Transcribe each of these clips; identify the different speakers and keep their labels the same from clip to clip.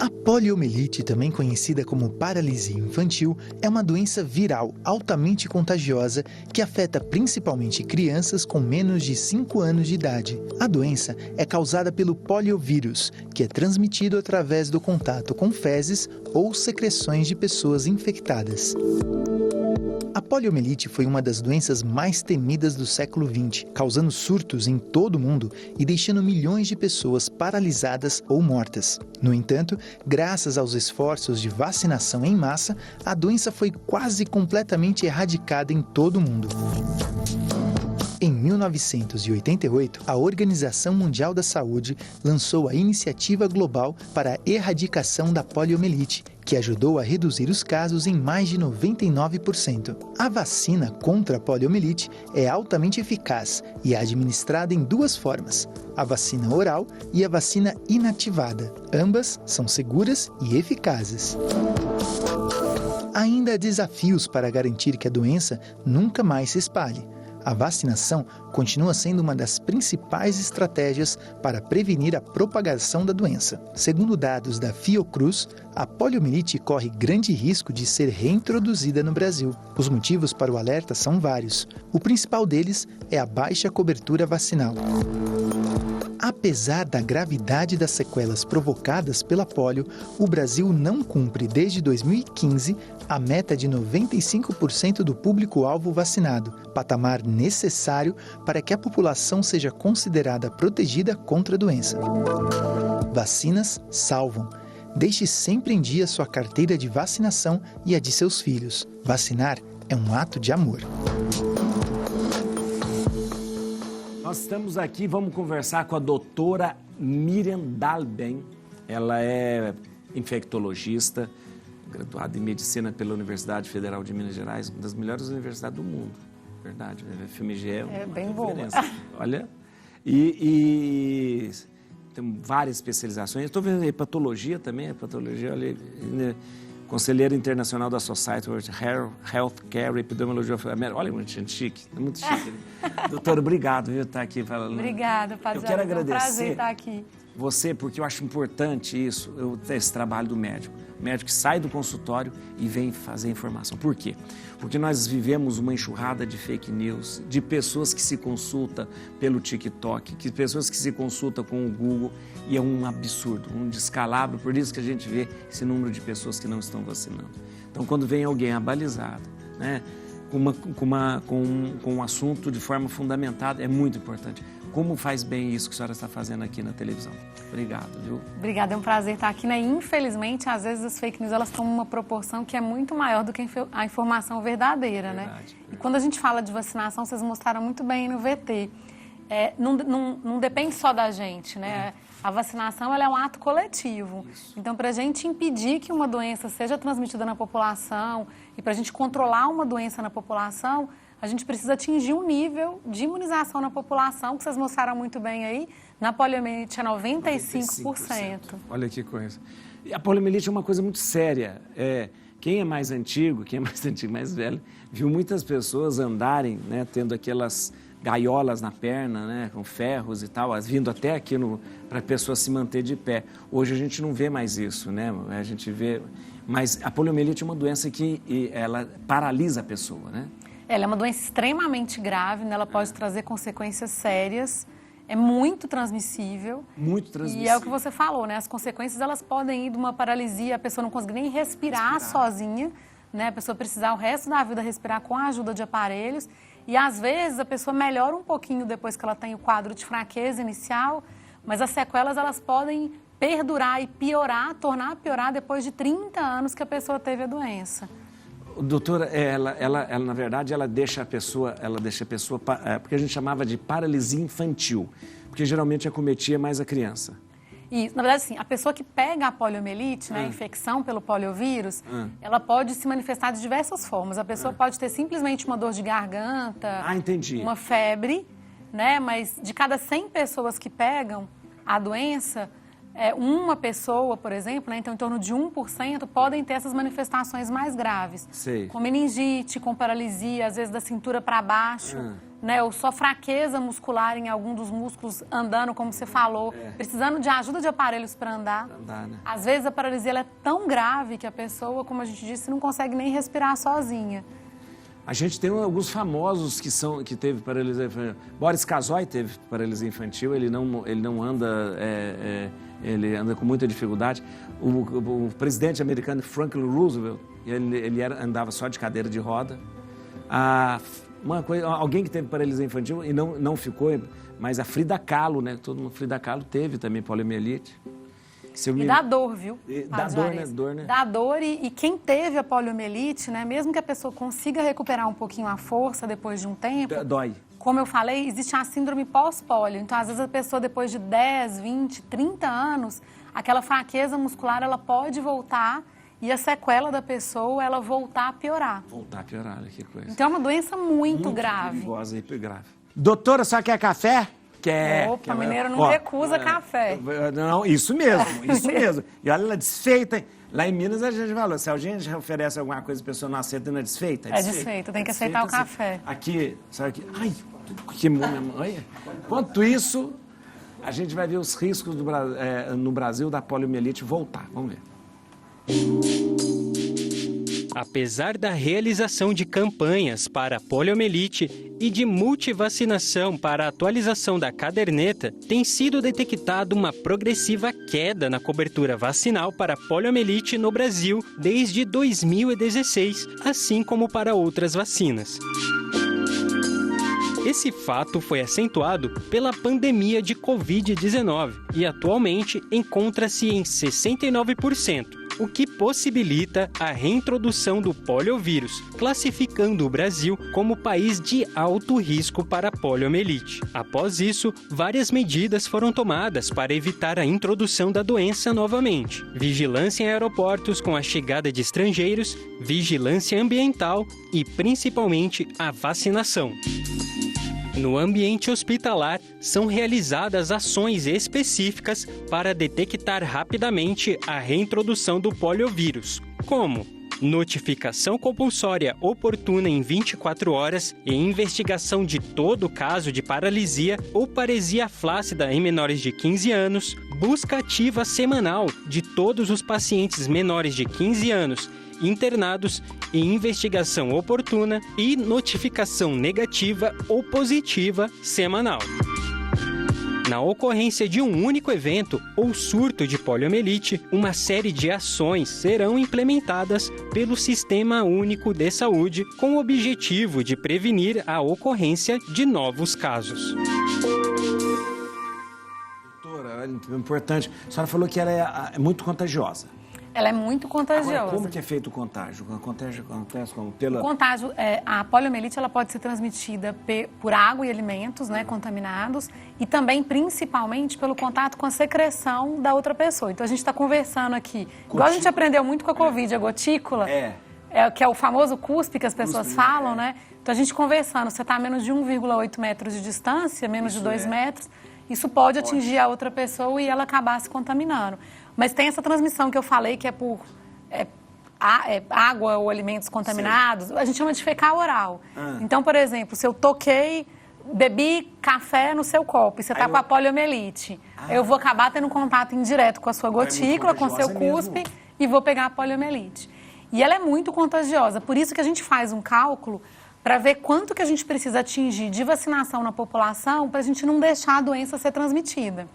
Speaker 1: A poliomielite, também conhecida como paralisia infantil, é uma doença viral altamente contagiosa que afeta principalmente crianças com menos de 5 anos de idade. A doença é causada pelo poliovírus, que é transmitido através do contato com fezes ou secreções de pessoas infectadas. A poliomielite foi uma das doenças mais temidas do século XX, causando surtos em todo o mundo e deixando milhões de pessoas paralisadas ou mortas. No entanto, graças aos esforços de vacinação em massa, a doença foi quase completamente erradicada em todo o mundo. Em 1988, a Organização Mundial da Saúde lançou a Iniciativa Global para a Erradicação da Poliomielite, que ajudou a reduzir os casos em mais de 99%. A vacina contra a poliomielite é altamente eficaz e é administrada em duas formas: a vacina oral e a vacina inativada. Ambas são seguras e eficazes. Ainda há desafios para garantir que a doença nunca mais se espalhe. A vacinação continua sendo uma das principais estratégias para prevenir a propagação da doença. Segundo dados da Fiocruz, a poliomielite corre grande risco de ser reintroduzida no Brasil. Os motivos para o alerta são vários. O principal deles é a baixa cobertura vacinal. Apesar da gravidade das sequelas provocadas pela polio, o Brasil não cumpre desde 2015 a meta de 95% do público-alvo vacinado, patamar necessário para que a população seja considerada protegida contra a doença. Vacinas salvam. Deixe sempre em dia sua carteira de vacinação e a de seus filhos. Vacinar é um ato de amor.
Speaker 2: Nós estamos aqui, vamos conversar com a doutora Miriam Dalben. Ela é infectologista, graduada em medicina pela Universidade Federal de Minas Gerais, uma das melhores universidades do mundo. Verdade, a FMG é
Speaker 3: bem boa.
Speaker 2: Olha, e tem várias especializações. Estou vendo hepatologia também, olha, conselheira internacional da Society of Healthcare Epidemiology of America. Olha, muito chique, muito chique. Doutora, obrigado por estar aqui falando.
Speaker 3: Obrigada, Padre.
Speaker 2: Eu quero agradecer.
Speaker 3: É um prazer estar aqui.
Speaker 2: Você, porque eu acho importante isso, esse trabalho do médico. O médico que sai do consultório e vem fazer informação. Por quê? Porque nós vivemos uma enxurrada de fake news, de pessoas que se consultam pelo TikTok, de pessoas que se consultam com o Google, e é um absurdo, um descalabro, por isso que a gente vê esse número de pessoas que não estão vacinando. Então, quando vem alguém abalizado, né, com um assunto de forma fundamentada, é muito importante. Como faz bem isso que a senhora está fazendo aqui na televisão. Obrigado, viu?
Speaker 3: Obrigada, é um prazer estar aqui, né? Infelizmente, às vezes as fake news, elas tomam uma proporção que é muito maior do que a informação verdadeira, né? E quando a gente fala de vacinação, vocês mostraram muito bem no VT. Não depende só da gente, né? A vacinação, ela é um ato coletivo. Então, para a gente impedir que uma doença seja transmitida na população e para a gente controlar uma doença na população, a gente precisa atingir um nível de imunização na população, que vocês mostraram muito bem aí. Na poliomielite é 95%.
Speaker 2: Olha que coisa. E a poliomielite é uma coisa muito séria. Quem é mais antigo, mais velho, viu muitas pessoas andarem, né, tendo aquelas gaiolas na perna, né, com ferros e tal, vindo até aqui para a pessoa se manter de pé. Hoje a gente não vê mais isso, né? A gente vê... Mas a poliomielite é uma doença que ela paralisa a pessoa, né?
Speaker 3: Ela é uma doença extremamente grave, né? Ela pode trazer consequências sérias, é muito transmissível. Muito transmissível. E é o que você falou, né? As consequências, elas podem ir de uma paralisia, a pessoa não conseguir nem respirar sozinha, né? A pessoa precisar o resto da vida respirar com a ajuda de aparelhos. E às vezes a pessoa melhora um pouquinho depois que ela tem o quadro de fraqueza inicial, mas as sequelas, elas podem perdurar e piorar, tornar a piorar depois de 30 anos que a pessoa teve a doença.
Speaker 2: Doutora, ela na verdade, ela deixa a pessoa, porque a gente chamava de paralisia infantil, porque geralmente acometia mais a criança.
Speaker 3: Isso, na verdade, sim, a pessoa que pega a poliomielite, né, a infecção pelo poliovírus, ela pode se manifestar de diversas formas. A pessoa pode ter simplesmente uma dor de garganta, uma febre, né, mas de cada 100 pessoas que pegam a doença, uma pessoa, por exemplo, né, então em torno de 1%, podem ter essas manifestações mais graves.
Speaker 2: Sei.
Speaker 3: Com meningite, com paralisia, às vezes da cintura para baixo, né, ou só fraqueza muscular em algum dos músculos andando, como você falou, precisando de ajuda de aparelhos para andar.
Speaker 2: Né?
Speaker 3: Às vezes a paralisia ela é tão grave que a pessoa, como a gente disse, não consegue nem respirar sozinha.
Speaker 2: A gente tem alguns famosos que teve paralisia infantil. Boris Kazoy teve paralisia infantil, ele não anda, ele anda com muita dificuldade. O presidente americano Franklin Roosevelt, andava só de cadeira de roda. Alguém que teve paralisia infantil e não ficou, mas a Frida Kahlo, né? Frida Kahlo teve também poliomielite.
Speaker 3: Dá dor, viu?
Speaker 2: Dá dor, né?
Speaker 3: Dá dor e quem teve a poliomielite, né? Mesmo que a pessoa consiga recuperar um pouquinho a força depois de um tempo...
Speaker 2: Dói.
Speaker 3: Como eu falei, existe a síndrome pós-pólio. Então, às vezes, a pessoa depois de 10, 20, 30 anos, aquela fraqueza muscular, ela pode voltar e a sequela da pessoa, ela voltar a piorar.
Speaker 2: Voltar a piorar, que coisa.
Speaker 3: Então, é uma doença muito grave.
Speaker 2: Perigosa e grave. Doutora, só quer café?
Speaker 3: Opa, mineiro não recusa café.
Speaker 2: Não, isso mesmo. E olha, ela desfeita. Lá em Minas a gente falou, se a gente oferece alguma coisa e a pessoa não aceita, não é desfeita?
Speaker 3: É desfeita, tem que aceitar o café.
Speaker 2: Aqui, sabe aqui? Ai, que olha. Enquanto isso, a gente vai ver os riscos no Brasil da poliomielite voltar. Vamos ver.
Speaker 4: Apesar da realização de campanhas para a poliomielite e de multivacinação para a atualização da caderneta, tem sido detectada uma progressiva queda na cobertura vacinal para a poliomielite no Brasil desde 2016, assim como para outras vacinas. Esse fato foi acentuado pela pandemia de Covid-19 e atualmente encontra-se em 69%. O que possibilita a reintrodução do poliovírus, classificando o Brasil como país de alto risco para a poliomielite. Após isso, várias medidas foram tomadas para evitar a introdução da doença novamente. Vigilância em aeroportos com a chegada de estrangeiros, vigilância ambiental e, principalmente, a vacinação. No ambiente hospitalar, são realizadas ações específicas para detectar rapidamente a reintrodução do poliovírus, como notificação compulsória oportuna em 24 horas e investigação de todo caso de paralisia ou paresia flácida em menores de 15 anos, busca ativa semanal de todos os pacientes menores de 15 anos internados e investigação oportuna e notificação negativa ou positiva semanal. Na ocorrência de um único evento ou surto de poliomielite, uma série de ações serão implementadas pelo Sistema Único de Saúde com o objetivo de prevenir a ocorrência de novos casos.
Speaker 2: Doutora, é importante, a senhora falou que ela é muito contagiosa.
Speaker 3: Ela é muito contagiosa.
Speaker 2: Agora, como que é feito o contágio? Acontece como pela...
Speaker 3: O contágio, a poliomielite ela pode ser transmitida por água e alimentos, né, contaminados, e também, principalmente, pelo contato com a secreção da outra pessoa. Então, a gente está conversando aqui. Igual a gente aprendeu muito com a Covid, a gotícula, que é o famoso cuspe que as pessoas falam, né? Então, a gente conversando, você está a menos de 1,8 metros de distância, menos de 2 metros, isso pode atingir a outra pessoa e ela acabar se contaminando. Mas tem essa transmissão que eu falei, que é por água ou alimentos contaminados. Sim. A gente chama de fecal oral. Então, por exemplo, se eu bebi café no seu copo e você está com a poliomielite, eu vou acabar tendo contato indireto com a sua gotícula, com o seu cuspe, e vou pegar a poliomielite. E ela é muito contagiosa, por isso que a gente faz um cálculo para ver quanto que a gente precisa atingir de vacinação na população para a gente não deixar a doença ser transmitida.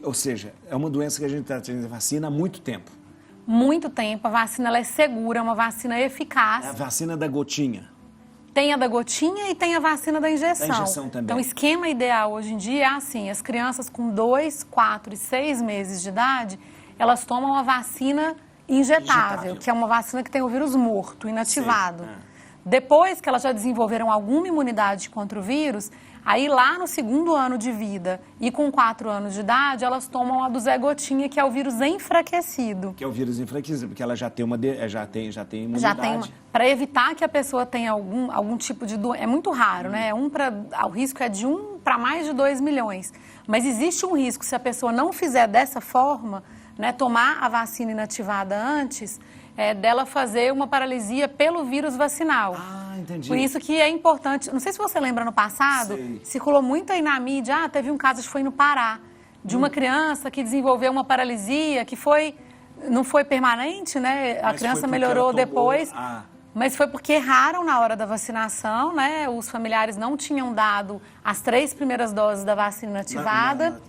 Speaker 2: Ou seja, é uma doença que a gente está tendo vacina há muito tempo.
Speaker 3: Muito tempo. A vacina ela é segura, é uma vacina eficaz.
Speaker 2: É a vacina da gotinha.
Speaker 3: Tem a da gotinha e tem a vacina da injeção.
Speaker 2: Da injeção também.
Speaker 3: Então, o esquema ideal hoje em dia é assim, as crianças com 2, 4 e 6 meses de idade, elas tomam a vacina injetável, que é uma vacina que tem o vírus morto, inativado. Depois que elas já desenvolveram alguma imunidade contra o vírus, aí lá no 2º ano de vida e com 4 anos de idade, elas tomam a do Zé Gotinha, que é o vírus enfraquecido.
Speaker 2: Que é o vírus enfraquecido, porque ela já tem imunidade.
Speaker 3: Para evitar que a pessoa tenha algum tipo de doença. É muito raro, né? O risco é de 1 para mais de 2 milhões. Mas existe um risco, se a pessoa não fizer dessa forma, né, tomar a vacina inativada antes, dela fazer uma paralisia pelo vírus vacinal.
Speaker 2: Ah, entendi.
Speaker 3: Por isso que é importante, não sei se você lembra no passado, circulou muito aí na mídia, teve um caso, acho que foi no Pará, de uma criança que desenvolveu uma paralisia, que não foi permanente, né? A criança melhorou depois, mas foi porque erraram na hora da vacinação, né? Os familiares não tinham dado as 3 primeiras doses da vacina ativada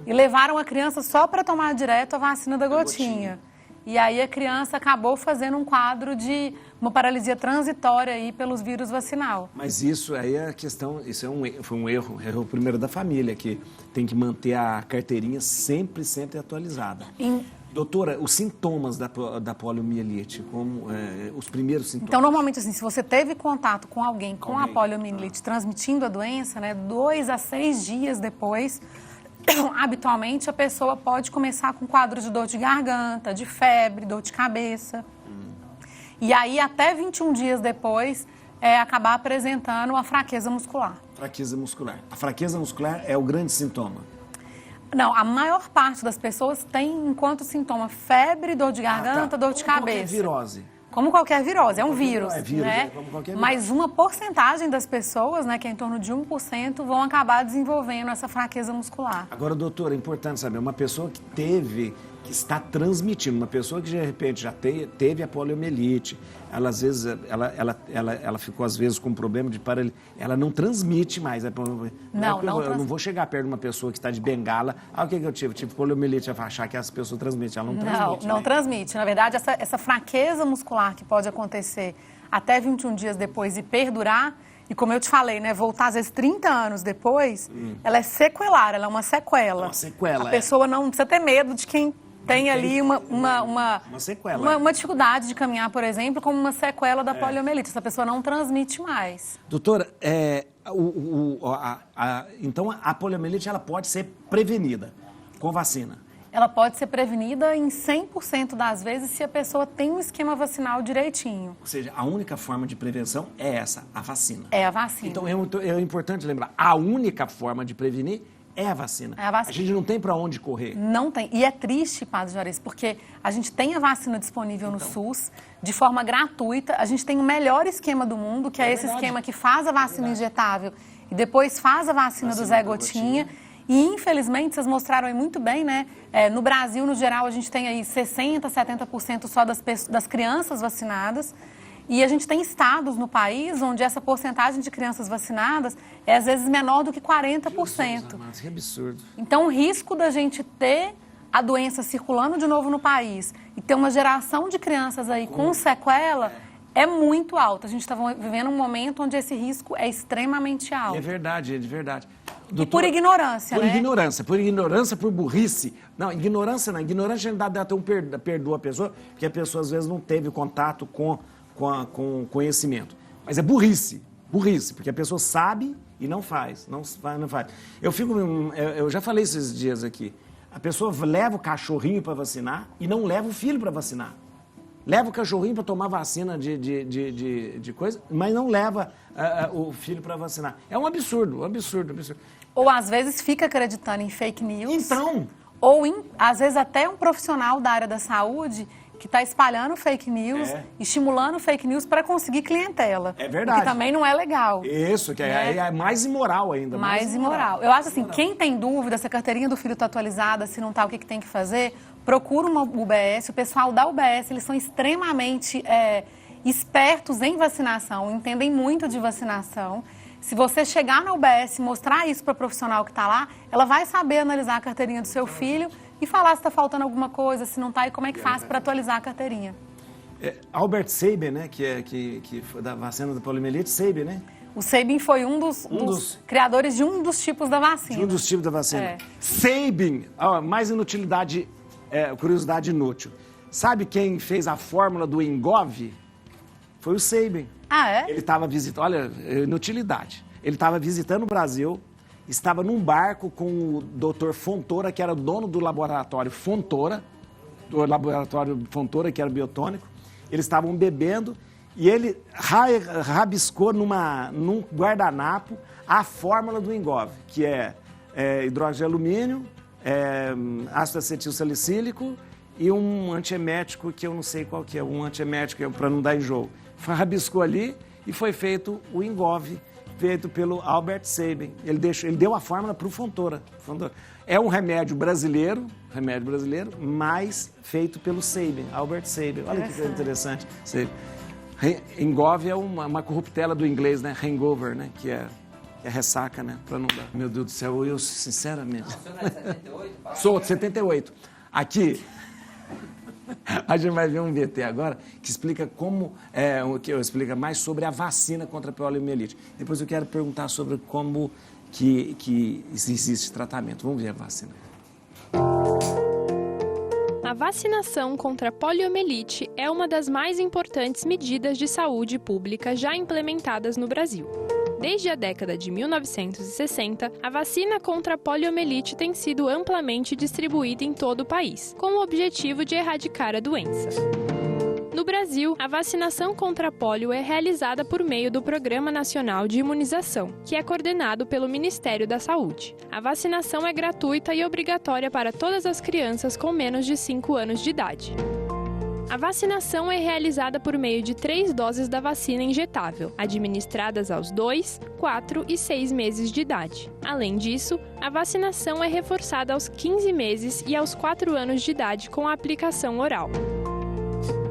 Speaker 3: e levaram a criança só para tomar direto a vacina da gotinha. E aí a criança acabou fazendo um quadro de uma paralisia transitória aí pelos vírus vacinal.
Speaker 2: Mas isso aí é a questão, foi um erro primeiro da família, que tem que manter a carteirinha sempre atualizada. Doutora, os sintomas da poliomielite, como os primeiros sintomas?
Speaker 3: Então, normalmente, assim, se você teve contato com alguém com a poliomielite transmitindo a doença, né, 2 a 6 dias depois, habitualmente a pessoa pode começar com quadro de dor de garganta, de febre, dor de cabeça. E aí, até 21 dias depois, acabar apresentando a fraqueza muscular.
Speaker 2: Fraqueza muscular. A fraqueza muscular é o grande sintoma?
Speaker 3: Não, a maior parte das pessoas tem enquanto sintoma febre, dor de garganta, dor de cabeça.
Speaker 2: Qualquer virose.
Speaker 3: Como qualquer virose, é um vírus, né?
Speaker 2: Como qualquer virose.
Speaker 3: Mas uma porcentagem das pessoas, né, que é em torno de 1%, vão acabar desenvolvendo essa fraqueza muscular.
Speaker 2: Agora, doutora, é importante saber, uma pessoa que está transmitindo, uma pessoa que de repente já teve a poliomielite, ela às vezes, ela ficou às vezes com problema de paralisia, ela não transmite mais. Eu não vou chegar perto de uma pessoa que está de bengala, o que eu tive? Tive poliomielite, eu vou achar que essa pessoa transmite, ela não transmite.
Speaker 3: Não transmite. Na verdade, essa fraqueza muscular que pode acontecer até 21 dias depois e perdurar, e como eu te falei, né, voltar às vezes 30 anos depois, ela é sequelar, ela é uma sequela.
Speaker 2: Uma sequela,
Speaker 3: a pessoa não precisa ter medo de quem tem ali uma
Speaker 2: sequela.
Speaker 3: Uma dificuldade de caminhar, por exemplo, como uma sequela da poliomielite. Essa pessoa não transmite mais.
Speaker 2: Doutora, então a poliomielite ela pode ser prevenida com vacina?
Speaker 3: Ela pode ser prevenida em 100% das vezes se a pessoa tem um esquema vacinal direitinho.
Speaker 2: Ou seja, a única forma de prevenção é essa, a vacina.
Speaker 3: É a vacina.
Speaker 2: Então é importante lembrar, a única forma de prevenir é a vacina.
Speaker 3: É a vacina.
Speaker 2: A gente não tem para onde correr.
Speaker 3: Não tem. E é triste, Padre Juarez, porque a gente tem a vacina disponível no SUS, de forma gratuita. A gente tem o melhor esquema do mundo, que é esse esquema que faz a vacina injetável e depois faz a vacina do Zé Gotinha. E, infelizmente, vocês mostraram aí muito bem, né? No Brasil, no geral, a gente tem aí 60%, 70% só das crianças vacinadas. E a gente tem estados no país onde essa porcentagem de crianças vacinadas é, às vezes, menor do que 40%.
Speaker 2: Que absurdo.
Speaker 3: Então, o risco da gente ter a doença circulando de novo no país e ter uma geração de crianças aí com sequela é muito alto. A gente está vivendo um momento onde esse risco é extremamente alto.
Speaker 2: É verdade, Doutora,
Speaker 3: e por ignorância,
Speaker 2: né? Por ignorância, por burrice. Não, ignorância não. Ignorância ainda dá até perdoa a pessoa, porque a pessoa, às vezes, não teve contato com conhecimento. Mas é burrice, porque a pessoa sabe e não faz. Eu já falei esses dias aqui, a pessoa leva o cachorrinho para vacinar e não leva o filho para vacinar. Leva o cachorrinho para tomar vacina de coisa, mas não leva o filho para vacinar. É um absurdo.
Speaker 3: Ou às vezes fica acreditando em fake news.
Speaker 2: Então.
Speaker 3: Ou às vezes até um profissional da área da saúde que está espalhando fake news, estimulando fake news para conseguir clientela.
Speaker 2: É verdade.
Speaker 3: Que também não é legal.
Speaker 2: Isso, que é mais imoral ainda.
Speaker 3: Mais imoral. Eu acho assim, quem tem dúvida se a carteirinha do filho está atualizada, se não está, o que tem que fazer, procura uma UBS. O pessoal da UBS, eles são extremamente espertos em vacinação, entendem muito de vacinação. Se você chegar na UBS e mostrar isso para a profissional que está lá, ela vai saber analisar a carteirinha do seu filho e falar se está faltando alguma coisa, se não está, e como é que faz para atualizar a carteirinha.
Speaker 2: Albert Sabin, né, que foi da vacina da poliomielite, Sabin, né?
Speaker 3: O Sabin foi um dos criadores de um dos tipos da vacina.
Speaker 2: De um dos tipos da vacina. Sabin, mais inutilidade, curiosidade inútil. Sabe quem fez a fórmula do Engov? Foi o Sabin.
Speaker 3: Ah, é?
Speaker 2: Ele estava visitando, olha, inutilidade. Ele estava visitando o Brasil, estava num barco com o Dr. Fontoura, que era o dono do laboratório Fontoura, que era biotônico. Eles estavam bebendo e ele rabiscou num guardanapo a fórmula do Engov, que é hidróxido de alumínio, ácido acetil salicílico e um antiemético que eu não sei qual que é, um antiemético para não dar enjoo. Rabiscou ali e foi feito o Engov, feito pelo Albert Sabin. Ele deu a fórmula para o Fontoura. É um remédio brasileiro, mas feito pelo Sabin, Albert Sabin. Olha que coisa interessante. Engov é uma corruptela do inglês, né? Hangover, né? Que é ressaca, né? Pra não dar. Meu Deus do céu, eu sinceramente... Não, o senhor não é de 78? Sou de 78. Aqui... A gente vai ver um VT agora que explica explica mais sobre a vacina contra a poliomielite. Depois eu quero perguntar sobre como que existe tratamento. Vamos ver a vacina.
Speaker 5: A vacinação contra a poliomielite é uma das mais importantes medidas de saúde pública já implementadas no Brasil. Desde a década de 1960, a vacina contra a poliomielite tem sido amplamente distribuída em todo o país, com o objetivo de erradicar a doença. No Brasil, a vacinação contra a polio é realizada por meio do Programa Nacional de Imunização, que é coordenado pelo Ministério da Saúde. A vacinação é gratuita e obrigatória para todas as crianças com menos de 5 anos de idade. A vacinação é realizada por meio de 3 doses da vacina injetável, administradas aos 2, 4 e 6 meses de idade. Além disso, a vacinação é reforçada aos 15 meses e aos 4 anos de idade com a aplicação oral.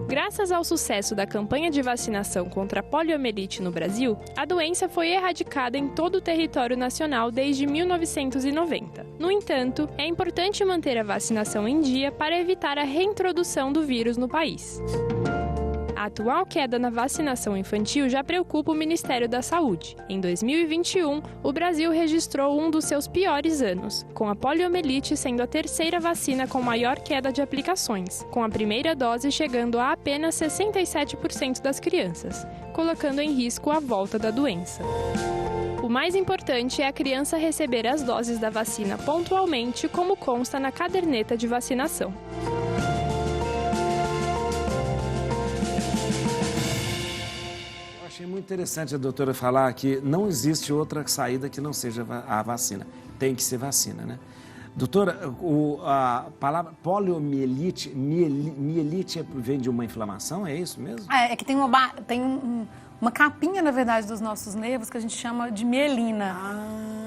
Speaker 5: Graças ao sucesso da campanha de vacinação contra a poliomielite no Brasil, a doença foi erradicada em todo o território nacional desde 1990. No entanto, é importante manter a vacinação em dia para evitar a reintrodução do vírus no país. A atual queda na vacinação infantil já preocupa o Ministério da Saúde. Em 2021, o Brasil registrou um dos seus piores anos, com a poliomielite sendo a terceira vacina com maior queda de aplicações, com a primeira dose chegando a apenas 67% das crianças, colocando em risco a volta da doença. O mais importante é a criança receber as doses da vacina pontualmente, como consta na caderneta de vacinação.
Speaker 2: Achei muito interessante a doutora falar que não existe outra saída que não seja a vacina. Tem que ser vacina, né? Doutora, a palavra poliomielite, mielite vem de uma inflamação, é isso mesmo?
Speaker 3: É que tem uma capinha, na verdade, dos nossos nervos que a gente chama de mielina.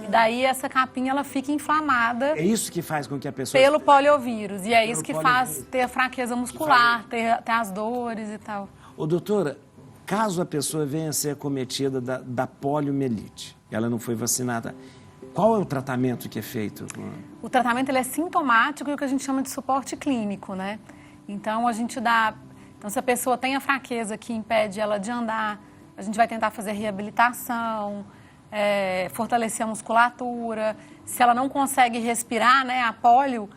Speaker 3: E daí essa capinha ela fica inflamada.
Speaker 2: É isso que faz com que a pessoa...
Speaker 3: Pelo poliovírus. E é isso que faz ter a fraqueza muscular, ter as dores e tal.
Speaker 2: Ô, doutora, caso a pessoa venha a ser acometida da poliomielite, ela não foi vacinada, qual é o tratamento que é feito?
Speaker 3: O tratamento ele é sintomático e o que a gente chama de suporte clínico, né? Então, a gente dá... Então, se a pessoa tem a fraqueza que impede ela de andar, a gente vai tentar fazer reabilitação, fortalecer a musculatura. Se ela não consegue respirar, né, a polio...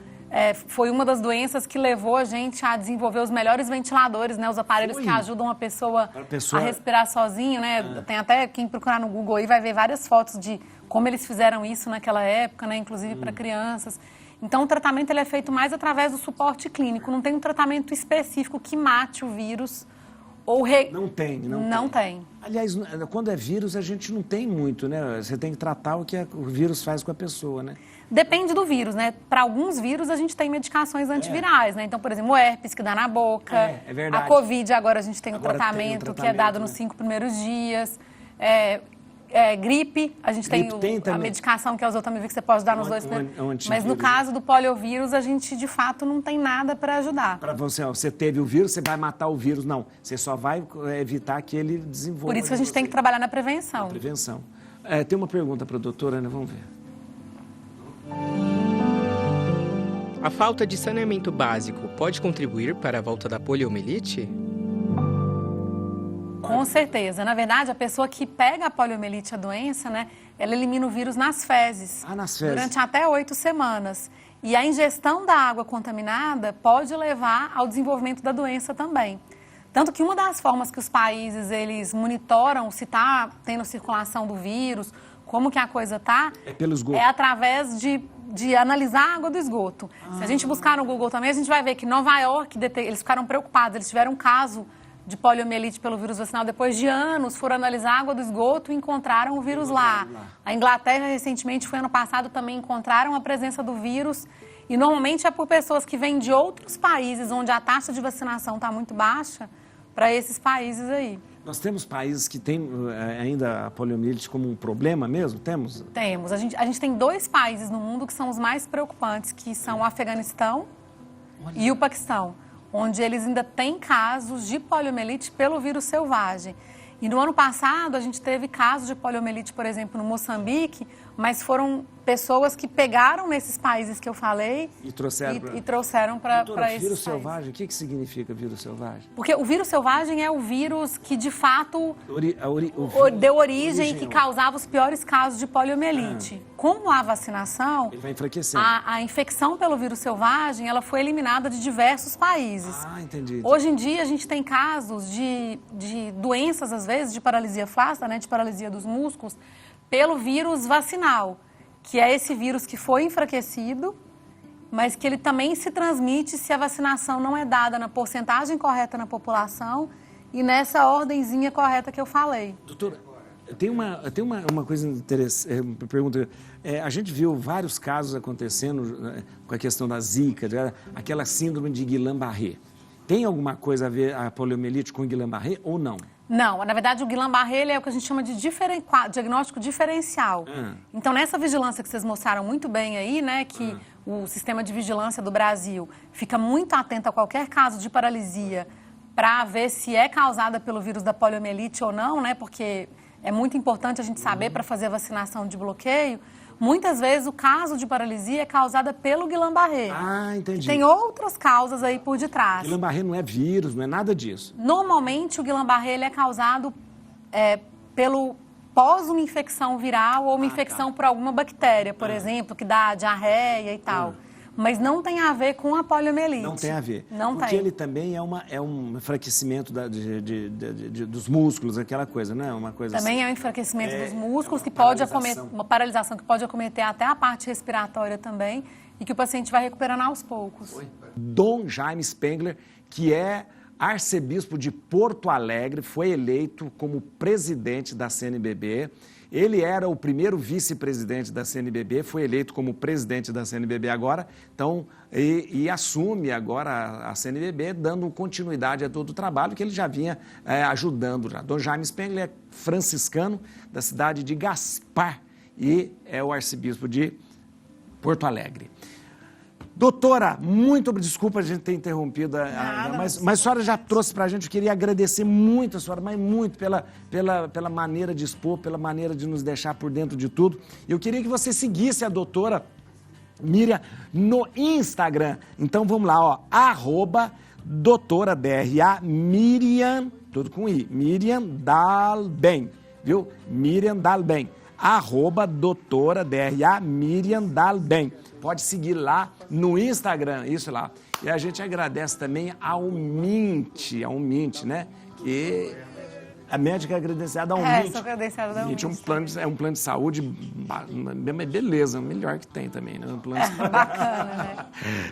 Speaker 3: foi uma das doenças que levou a gente a desenvolver os melhores ventiladores, né? Os aparelhos que ajudam a pessoa a respirar sozinho, né? Tem até quem procurar no Google aí vai ver várias fotos de como eles fizeram isso naquela época, né? Inclusive para crianças. Então, o tratamento ele é feito mais através do suporte clínico. Não tem um tratamento específico que mate o vírus ou...
Speaker 2: Não tem. Aliás, quando é vírus, a gente não tem muito, né? Você tem que tratar o que o vírus faz com a pessoa, né?
Speaker 3: Depende do vírus, né? Para alguns vírus, a gente tem medicações antivirais, né? Então, por exemplo, o herpes, que dá na boca.
Speaker 2: É verdade.
Speaker 3: A Covid, agora a gente tem o tratamento que é dado nos 5 primeiros dias. Gripe, a gente tem a medicação que é o Oseltamivir, que você pode dar nos 2 primeiros. Mas no caso do poliovírus, a gente, de fato, não tem nada para ajudar.
Speaker 2: Para você teve o vírus, você vai matar o vírus. Não, você só vai evitar que ele desenvolva.
Speaker 3: Por isso que a gente tem que trabalhar na prevenção.
Speaker 2: Tem uma pergunta para a doutora, né? Vamos ver.
Speaker 6: A falta de saneamento básico pode contribuir para a volta da poliomielite?
Speaker 3: Com certeza. Na verdade, a pessoa que pega a poliomielite, a doença, né, ela elimina o vírus nas fezes.
Speaker 2: Nas fezes.
Speaker 3: Durante até 8 semanas. E a ingestão da água contaminada pode levar ao desenvolvimento da doença também. Tanto que uma das formas que os países eles monitoram se está tendo circulação do vírus, como que a coisa está,
Speaker 2: pelo esgoto.
Speaker 3: É através de analisar a água do esgoto. Se a gente buscar no Google também, a gente vai ver que Nova York, eles ficaram preocupados, eles tiveram um caso de poliomielite pelo vírus vacinal, depois de anos foram analisar a água do esgoto e encontraram o vírus lá. A Inglaterra, recentemente, foi ano passado, também encontraram a presença do vírus e normalmente é por pessoas que vêm de outros países onde a taxa de vacinação está muito baixa para esses países aí.
Speaker 2: Nós temos países que têm ainda a poliomielite como um problema mesmo? Temos?
Speaker 3: Temos. A gente tem 2 países no mundo que são os mais preocupantes, que são o Afeganistão e o Paquistão, onde eles ainda têm casos de poliomielite pelo vírus selvagem. E no ano passado a gente teve casos de poliomielite, por exemplo, no Moçambique, mas foram pessoas que pegaram nesses países que eu falei
Speaker 2: e trouxeram
Speaker 3: para esses
Speaker 2: vírus
Speaker 3: países.
Speaker 2: selvagem, o que significa vírus selvagem?
Speaker 3: Porque o vírus selvagem é o vírus que, de fato, deu origem e causava os piores casos de poliomielite. Com a vacinação,
Speaker 2: ele vai enfraquecer.
Speaker 3: A infecção pelo vírus selvagem ela foi eliminada de diversos países.
Speaker 2: Ah, entendi.
Speaker 3: Hoje em dia, a gente tem casos de doenças, às vezes, de paralisia flácida, né, de paralisia dos músculos, pelo vírus vacinal, que é esse vírus que foi enfraquecido, mas que ele também se transmite se a vacinação não é dada na porcentagem correta na população e nessa ordenzinha correta que eu falei.
Speaker 2: Doutora, tem uma coisa interessante, pergunta. A gente viu vários casos acontecendo com a questão da Zika, aquela síndrome de Guillain-Barré. Tem alguma coisa a ver a poliomielite com Guillain-Barré ou não?
Speaker 3: Não, na verdade o Guillain-Barré é o que a gente chama de diagnóstico diferencial. Então nessa vigilância que vocês mostraram muito bem aí, né, que o sistema de vigilância do Brasil fica muito atento a qualquer caso de paralisia para ver se é causada pelo vírus da poliomielite ou não, né, porque é muito importante a gente saber para fazer a vacinação de bloqueio. Muitas vezes o caso de paralisia é causada pelo Guillain-Barré.
Speaker 2: Ah, entendi.
Speaker 3: Tem outras causas aí por detrás.
Speaker 2: Guillain-Barré não é vírus, não é nada disso.
Speaker 3: Normalmente o Guillain-Barré ele é causado pelo pós uma infecção viral ou uma infecção por alguma bactéria, por exemplo, que dá diarreia e tal. Mas não tem a ver com a poliomielite.
Speaker 2: Não tem a ver.
Speaker 3: Não
Speaker 2: porque
Speaker 3: tem.
Speaker 2: ele também é um enfraquecimento dos músculos, aquela coisa, né? Uma coisa
Speaker 3: também
Speaker 2: assim.
Speaker 3: é um enfraquecimento dos músculos, que pode acometer, uma paralisação que pode acometer até a parte respiratória também, e que o paciente vai recuperando aos poucos.
Speaker 2: Dom Jaime Spengler, que é arcebispo de Porto Alegre, foi eleito como presidente da CNBB. Ele era o primeiro vice-presidente da CNBB, foi eleito como presidente da CNBB agora, então, e assume agora a CNBB, dando continuidade a todo o trabalho que ele já vinha ajudando. Dom Jaime Spengler é franciscano da cidade de Gaspar e é o arcebispo de Porto Alegre. Doutora, desculpa a gente ter interrompido, mas a senhora já trouxe para a gente, eu queria agradecer muito a senhora, mas muito pela maneira de expor, pela maneira de nos deixar por dentro de tudo. Eu queria que você seguisse a doutora Miriam no Instagram. Então vamos lá, ó, @doutora DRA Miriam, tudo com I, Miriam Dalben, viu? Miriam Dalben. @doutora DRA Miriam Dalben. Pode seguir lá no Instagram, isso lá. E a gente agradece também ao Mint, né? Que a médica é agradecerada ao Mint.
Speaker 3: Sou agradecerada ao Mint.
Speaker 2: É um plano de saúde, beleza, o melhor que tem também, né? Um plano de saúde.
Speaker 3: Bacana, né?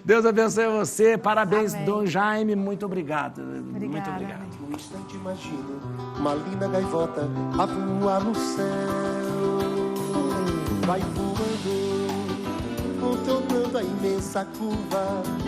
Speaker 2: Deus abençoe você, parabéns,
Speaker 3: Amém.
Speaker 2: Dom Jaime, muito obrigado.
Speaker 3: Obrigada.
Speaker 2: Muito obrigado.
Speaker 7: No instante imagino uma linda gaivota a voar no céu. Vai voando, contornando a imensa curva.